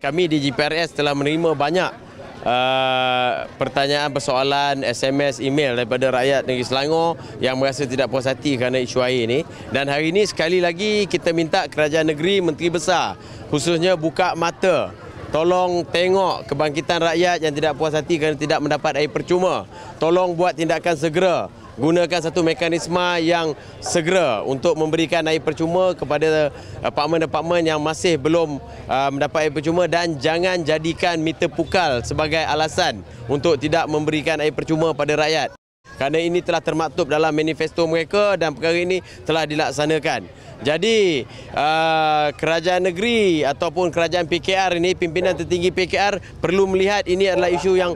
Kami di GPRS telah menerima banyak pertanyaan, persoalan, SMS, email daripada rakyat negeri Selangor yang merasa tidak puas hati kerana isu air ini. Dan hari ini sekali lagi kita minta kerajaan negeri, Menteri Besar khususnya buka mata. Tolong tengok kebangkitan rakyat yang tidak puas hati kerana tidak mendapat air percuma. Tolong buat tindakan segera. Gunakan satu mekanisme yang segera untuk memberikan air percuma kepada apartmen-apartmen yang masih belum mendapat air percuma, dan jangan jadikan meter pukal sebagai alasan untuk tidak memberikan air percuma pada rakyat. Kerana ini telah termaktub dalam manifesto mereka dan perkara ini telah dilaksanakan. Jadi kerajaan negeri ataupun kerajaan PKR ini, pimpinan tertinggi PKR perlu melihat ini adalah isu yang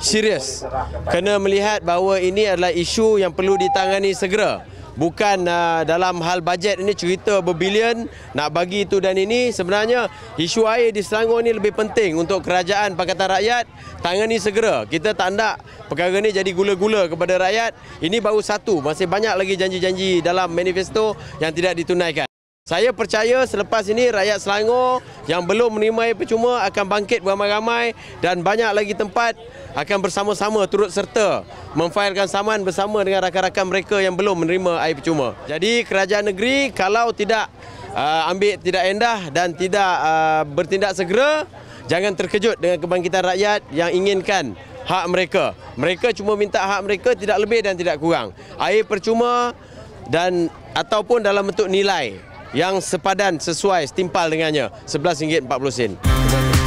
serius. Kena melihat bahawa ini adalah isu yang perlu ditangani segera. Bukan dalam hal bajet ini cerita berbilion nak bagi itu dan ini. Sebenarnya isu air di Selangor ini lebih penting untuk kerajaan Pakatan Rakyat tangani segera. Kita tak nak perkara ini jadi gula-gula kepada rakyat. Ini baru satu, masih banyak lagi janji-janji dalam manifesto yang tidak ditunaikan. Saya percaya selepas ini rakyat Selangor yang belum menerima air percuma akan bangkit beramai-ramai dan banyak lagi tempat akan bersama-sama turut serta memfailkan saman bersama dengan rakan-rakan mereka yang belum menerima air percuma. Jadi kerajaan negeri kalau tidak ambil tidak endah dan tidak bertindak segera, jangan terkejut dengan kebangkitan rakyat yang inginkan hak mereka. Mereka cuma minta hak mereka, tidak lebih dan tidak kurang. Air percuma dan ataupun dalam bentuk nilai yang sepadan, sesuai, setimpal dengannya, RM11.40.